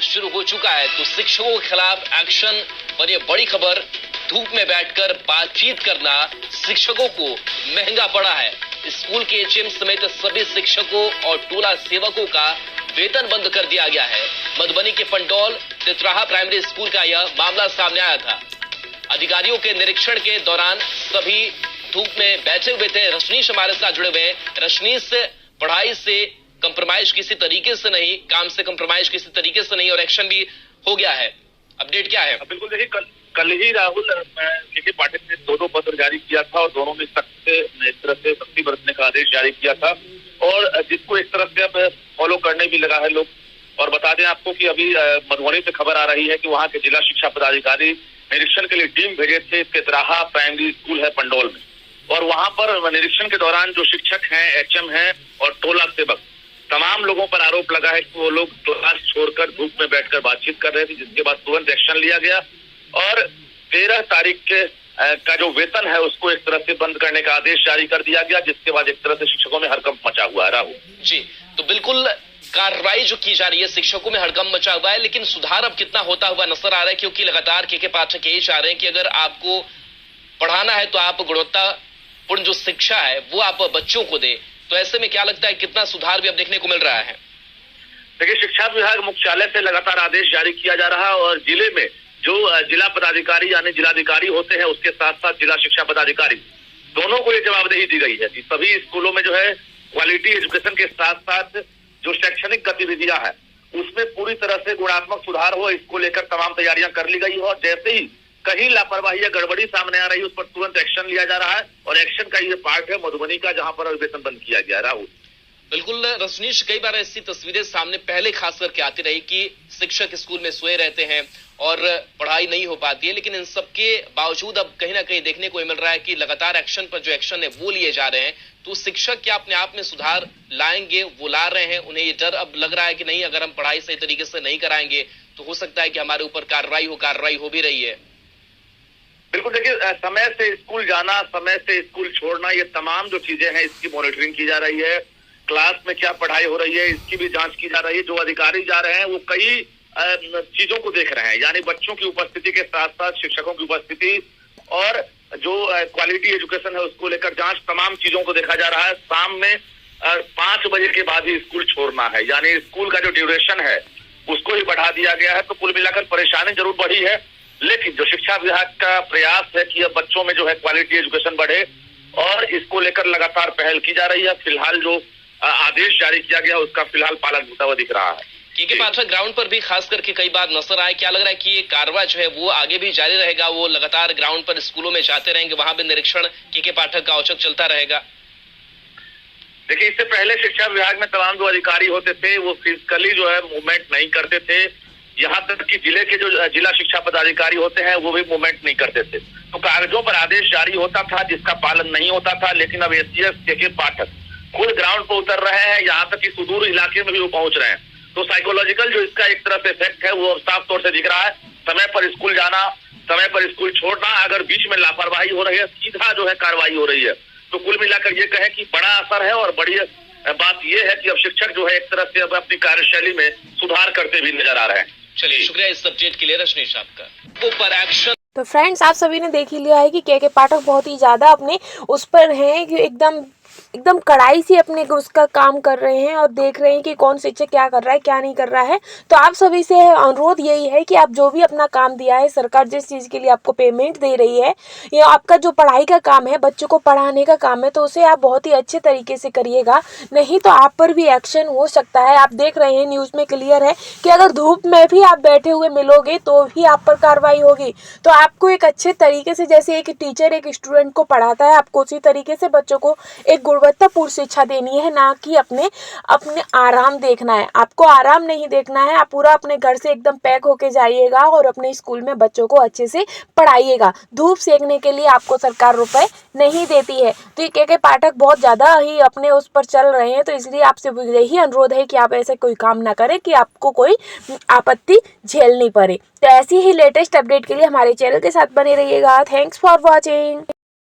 शुरू हो चुका है तो शिक्षकों के खिलाफ एक्शन। और ये बड़ी खबर, धूप में बैठकर बातचीत करना शिक्षकों को महंगा पड़ा है। स्कूल के एचएम समेत सभी शिक्षकों और टोला सेवकों का वेतन बंद कर दिया गया है। मधुबनी के पंडौल तितराहा प्राइमरी स्कूल का यह मामला सामने आया था। अधिकारियों के निरीक्षण के दौरान सभी धूप में बैठे हुए थे। रशनीश हमारे साथ जुड़े हुए हैं। रशनीश, पढ़ाई से कंप्रोमाइज किसी तरीके से नहीं, काम से कंप्रोमाइज किसी तरीके से नहीं और एक्शन भी हो गया है। अपडेट क्या है? बिल्कुल, देखिए कल ही राहुल के पाठक ने दो पत्र जारी किया था और दोनों में सख्त इस तरह से सख्ती बरतने का आदेश जारी किया था और जिसको एक तरफ से अब फॉलो करने भी लगा है लोग। और बता दें आपको कि अभी मधुबनी से खबर आ रही है कि वहाँ के जिला शिक्षा पदाधिकारी निरीक्षण के लिए टीम भेजे थे। तितराहा प्राइमरी स्कूल है पंडौल में, और वहाँ पर निरीक्षण के दौरान जो शिक्षक हैं, एचएम हैं और टोला सेवक, तमाम लोगों पर आरोप लगा है कि वो लोग क्लास छोड़कर धूप में बैठकर बातचीत कर रहे थे, जिसके बाद तुरंत एक्शन लिया गया और 13 तारीख का जो वेतन है उसको एक तरह से बंद करने का आदेश जारी कर दिया गया, जिसके बाद एक तरह से शिक्षकों में हड़कंप मचा हुआ है। राहुल जी, तो बिल्कुल कार्रवाई जो की जा रही है, शिक्षकों में हड़कंप मचा हुआ है, लेकिन सुधार अब कितना होता हुआ नजर आ रहा है? क्योंकि लगातार के पाठक यही चाह रहे हैं कि अगर आपको पढ़ाना है तो आप गुणवत्तापूर्ण जो शिक्षा है वो आप बच्चों को दे। तो ऐसे में क्या लगता है कितना सुधार भी अब देखने को मिल रहा है? देखिए, शिक्षा विभाग मुख्यालय से लगातार आदेश जारी किया जा रहा है और जिले में जो जिला पदाधिकारी यानी जिलाधिकारी होते हैं उसके साथ साथ जिला शिक्षा पदाधिकारी दोनों को ये जवाबदेही दी गई है कि सभी स्कूलों में जो है क्वालिटी एजुकेशन के साथ साथ जो शैक्षणिक गतिविधियां हैं उसमें पूरी तरह से गुणात्मक सुधार हो, इसको लेकर तमाम तैयारियां कर ली गई है। और जैसे ही कहीं लापरवाही या गड़बड़ी सामने आ रही है उस पर तुरंत एक्शन लिया जा रहा है और एक्शन का ये पार्ट है मधुबनी का, जहां पर वेतन बंद किया गया। राहुल बिल्कुल रजनीश, कई बार ऐसी तस्वीरें सामने पहले खास करके आती रही कि शिक्षक स्कूल में सोए रहते हैं और पढ़ाई नहीं हो पाती है, लेकिन इन सबके बावजूद अब कहीं ना कहीं देखने को मिल रहा है कि लगातार एक्शन पर जो एक्शन है वो लिए जा रहे हैं। तो शिक्षक क्या अपने आप में सुधार लाएंगे? वो ला रहे हैं? उन्हें ये डर अब लग रहा है कि नहीं, अगर हम पढ़ाई सही तरीके से नहीं कराएंगे तो हो सकता है कि हमारे ऊपर कार्रवाई हो भी रही है। बिल्कुल, देखिए, समय से स्कूल जाना, समय से स्कूल छोड़ना, ये तमाम जो चीजें हैं इसकी मॉनिटरिंग की जा रही है। क्लास में क्या पढ़ाई हो रही है इसकी भी जांच की जा रही है। जो अधिकारी जा रहे हैं वो कई चीजों को देख रहे हैं, यानी बच्चों की उपस्थिति के साथ साथ शिक्षकों की उपस्थिति और जो क्वालिटी एजुकेशन है उसको लेकर जांच, तमाम चीजों को देखा जा रहा है। शाम में 5 बजे के बाद ही स्कूल छोड़ना है, यानी स्कूल का जो ड्यूरेशन है उसको ही बढ़ा दिया गया है। तो कुल मिलाकर परेशानी जरूर बढ़ी है, लेकिन जो शिक्षा विभाग का प्रयास है कि अब बच्चों में जो है क्वालिटी एजुकेशन बढ़े और इसको लेकर लगातार पहल की जा रही है। फिलहाल जो आदेश जारी किया गया उसका फिलहाल पालन होता हुआ दिख रहा है। के पाठक ग्राउंड पर भी खास करके कई बार नजर आए। क्या लग रहा है कि ये कार्रवाई जो है वो आगे भी जारी रहेगा? वो लगातार ग्राउंड पर स्कूलों में जाते रहेंगे, वहां भी निरीक्षण के पाठक का औचक चलता रहेगा? देखिए, इससे पहले शिक्षा विभाग में तमाम जो अधिकारी होते थे वो फिजिकली जो है मूवमेंट नहीं करते थे। यहाँ तक कि जिले के जो जिला शिक्षा पदाधिकारी होते हैं वो भी मूवमेंट नहीं करते थे। तो कागजों पर आदेश जारी होता था जिसका पालन नहीं होता था, लेकिन अब एसीएस के पाठक खुद ग्राउंड पर उतर रहे हैं, यहाँ तक कि सुदूर इलाके में भी वो पहुंच रहे हैं। तो साइकोलॉजिकल जो इसका एक तरह से इफेक्ट है वो अब साफ तौर से दिख रहा है। समय पर स्कूल जाना, समय पर स्कूल छोड़ना, अगर बीच में लापरवाही हो रही है सीधा जो है कार्रवाई हो रही है। तो कुल मिलाकर ये कहें कि बड़ा असर है और बड़ी बात ये है कि अब शिक्षक जो है एक तरह से अब अपनी कार्यशैली में सुधार करते भी नजर आ रहे हैं। चलिए, शुक्रिया इस अपडेट के लिए रजनीश आपका। ऊपर एक्शन। तो फ्रेंड्स, आप सभी ने देख ही लिया है कि के पाठक बहुत ही ज़्यादा अपने उस पर हैं कि एकदम कड़ाई से अपने उसका काम कर रहे हैं और देख रहे हैं कि कौन शिक्षक क्या कर रहा है, क्या नहीं कर रहा है। तो आप सभी से अनुरोध यही है कि आप जो भी अपना काम दिया है, सरकार जिस चीज़ के लिए आपको पेमेंट दे रही है, या आपका जो पढ़ाई का काम है, बच्चों को पढ़ाने का काम है, तो उसे आप बहुत ही अच्छे तरीके से करिएगा, नहीं तो आप पर भी एक्शन हो सकता है। आप देख रहे हैं न्यूज़ में क्लियर है कि अगर धूप में भी आप बैठे हुए मिलोगे तो भी आप पर कार्रवाई होगी। तो आपको एक अच्छे तरीके से, जैसे एक टीचर एक स्टूडेंट को पढ़ाता है, आपको उसी तरीके से बच्चों को एक गुणवत्तापूर्ण शिक्षा देनी है, ना कि अपने आराम देखना है। आपको आराम नहीं देखना है, आप पूरा अपने घर से एकदम पैक होके जाइएगा और अपने स्कूल में बच्चों को अच्छे से पढ़ाइएगा। धूप सेकने के लिए आपको सरकार रुपए नहीं देती है। तो ये के पाठक बहुत ज़्यादा ही अपने उस पर चल रहे हैं, तो इसलिए आपसे यही अनुरोध है कि आप ऐसे कोई काम ना करें कि आपको कोई आपत्ति झेलनी पड़े। तो ऐसी ही लेटेस्ट अपडेट के लिए हमारे चैनल के साथ बने रहिएगा। Thanks for watching.